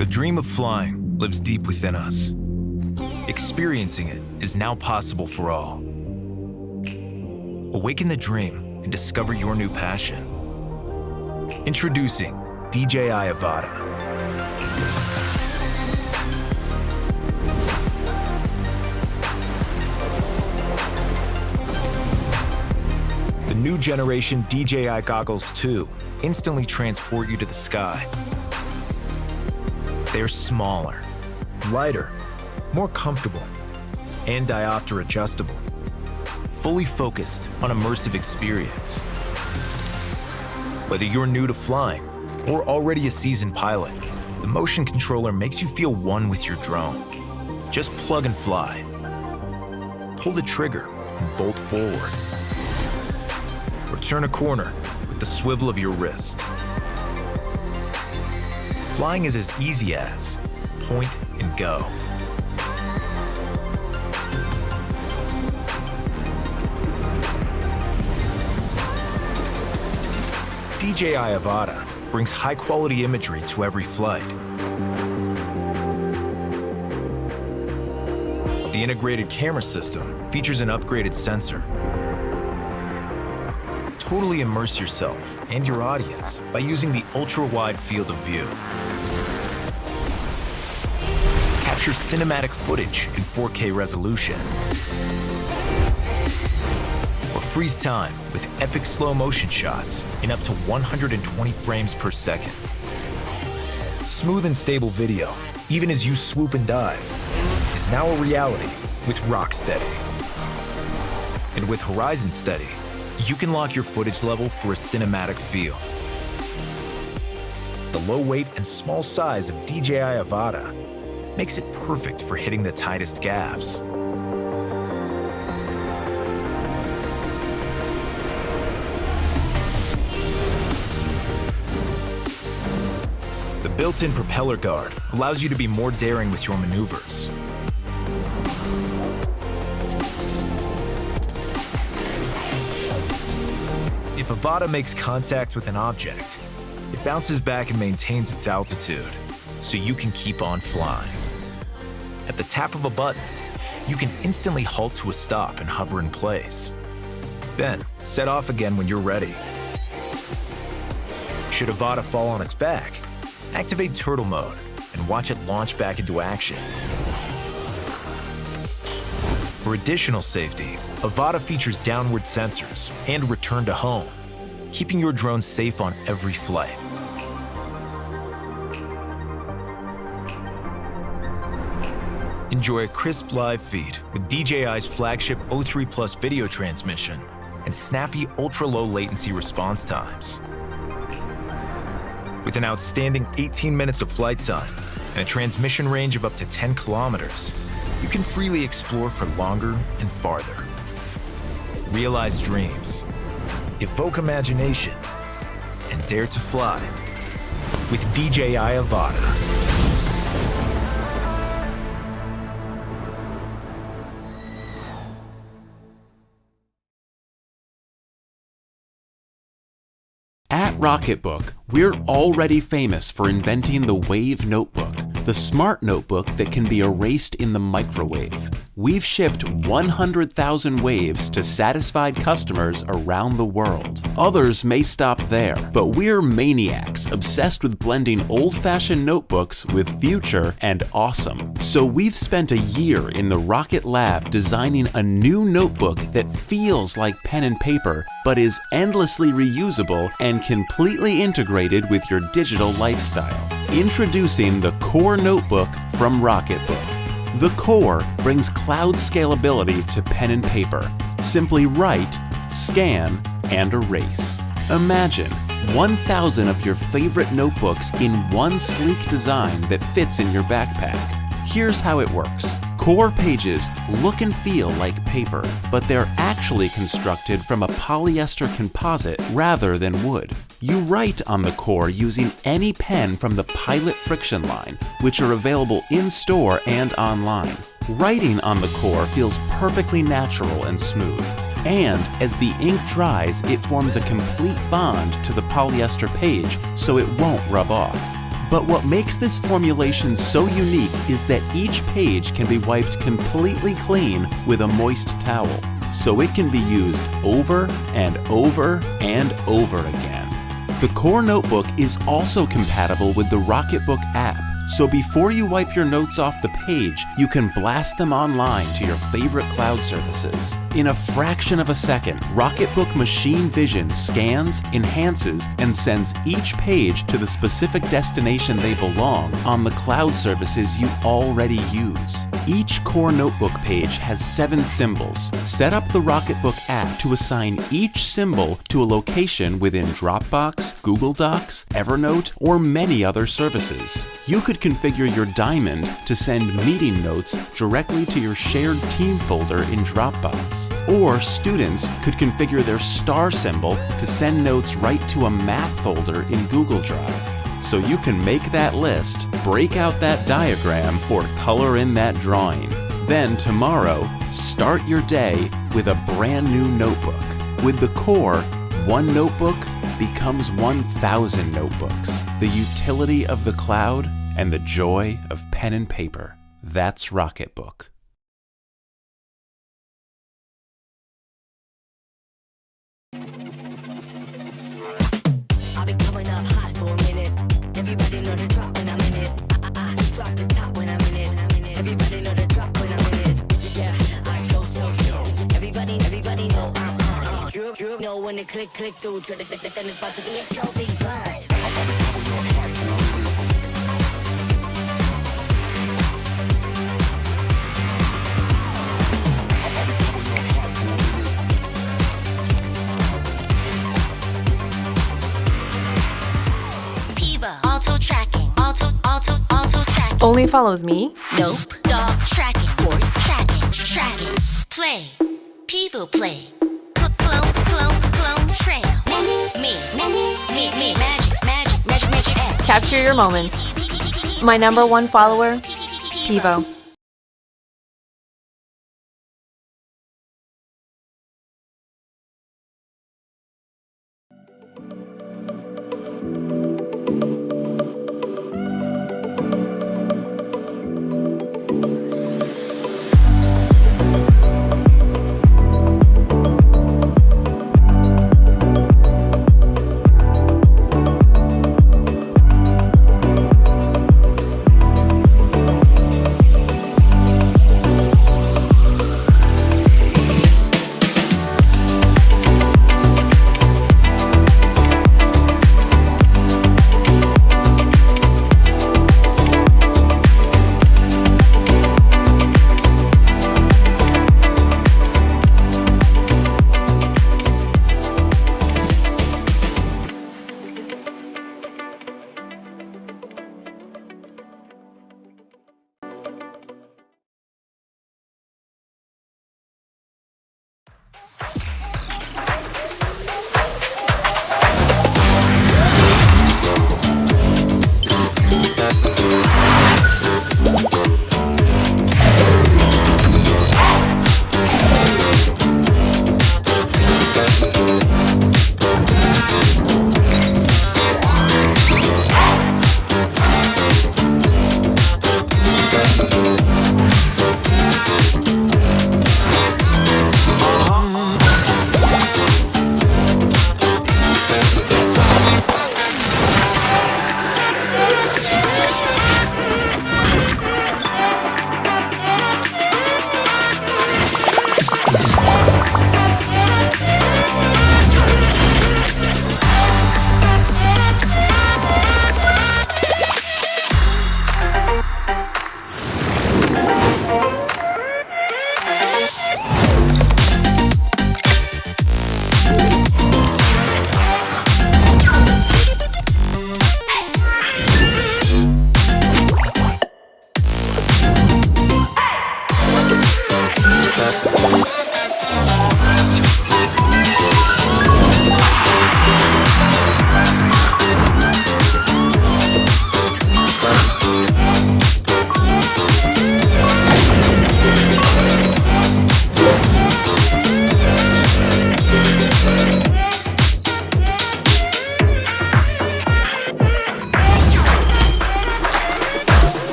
The dream of flying lives deep within us. Experiencing it is now possible for all. Awaken the dream and discover your new passion. Introducing DJI Avata. The new generation DJI Goggles 2 instantly transport you to the sky. They're smaller, lighter, more comfortable, and diopter adjustable. Fully focused on immersive experience. Whether you're new to flying or already a seasoned pilot, the motion controller makes you feel one with your drone. Just plug and fly. Pull the trigger and bolt forward. Or turn a corner with the swivel of your wrist. Flying is as easy as point and go. DJI Avata brings high-quality imagery to every flight. The integrated camera system features an upgraded sensor. Totally immerse yourself and your audience by using the ultra-wide field of view. Capture cinematic footage in 4K resolution. Or freeze time with epic slow motion shots in up to 120 frames per second. Smooth and stable video, even as you swoop and dive, is now a reality with Rocksteady. And with Horizon Steady, you can lock your footage level for a cinematic feel. The low weight and small size of DJI Avata makes it perfect for hitting the tightest gaps. The built-in propeller guard allows you to be more daring with your maneuvers. If Avata makes contact with an object, it bounces back and maintains its altitude, so you can keep on flying. At the tap of a button, you can instantly halt to a stop and hover in place. Then, set off again when you're ready. Should Avata fall on its back, activate turtle mode and watch it launch back into action. For additional safety, Avata features downward sensors and return to home, keeping your drone safe on every flight. Enjoy a crisp live feed with DJI's flagship O3 Plus video transmission and snappy ultra-low latency response times. With an outstanding 18 minutes of flight time and a transmission range of up to 10 kilometers, you can freely explore for longer and farther. Realize dreams, evoke imagination, and dare to fly with DJI Avata. At Rocketbook, we're already famous for inventing the Wave Notebook, the smart notebook that can be erased in the microwave. We've shipped 100,000 waves to satisfied customers around the world. Others may stop there, but we're maniacs obsessed with blending old-fashioned notebooks with future and awesome. So we've spent a year in the Rocket Lab designing a new notebook that feels like pen and paper, but is endlessly reusable and completely integrated with your digital lifestyle. Introducing the Core Notebook from Rocketbook. The Core brings cloud scalability to pen and paper. Simply write, scan, and erase. Imagine 1,000 of your favorite notebooks in one sleek design that fits in your backpack. Here's how it works. Core pages look and feel like paper, but they're actually constructed from a polyester composite rather than wood. You write on the Core using any pen from the Pilot Friction line, which are available in-store and online. Writing on the Core feels perfectly natural and smooth. And as the ink dries, it forms a complete bond to the polyester page, so it won't rub off. But what makes this formulation so unique is that each page can be wiped completely clean with a moist towel, so it can be used over and over and over again. The Core Notebook is also compatible with the Rocketbook app, so before you wipe your notes off the page, you can blast them online to your favorite cloud services. In a fraction of a second, Rocketbook Machine Vision scans, enhances, and sends each page to the specific destination they belong on the cloud services you already use. Each Core Notebook page has 7 symbols. Set up the Rocketbook app to assign each symbol to a location within Dropbox, Google Docs, Evernote, or many other services. You could configure your diamond to send meeting notes directly to your shared team folder in Dropbox. Or students could configure their star symbol to send notes right to a math folder in Google Drive. So you can make that list, break out that diagram, or color in that drawing. Then tomorrow, start your day with a brand new notebook. With the Core, one notebook becomes 1,000 notebooks. The utility of the cloud and the joy of pen and paper. That's Rocketbook. I've been coming up hot for a minute. Everybody know the drop when I'm in it. I drop the top when I'm in it. Everybody know the drop when I'm in it. Yeah, I go so cute. Everybody know I'm you know when it click through. Try to send this box to be a show big vibe. Auto tracking, auto tracking. Only follows me? Nope. Dog tracking, horse tracking. Play, Pivo play. Clone, trail. Me, magic, X. Capture your moments. My #1 follower, Pivo.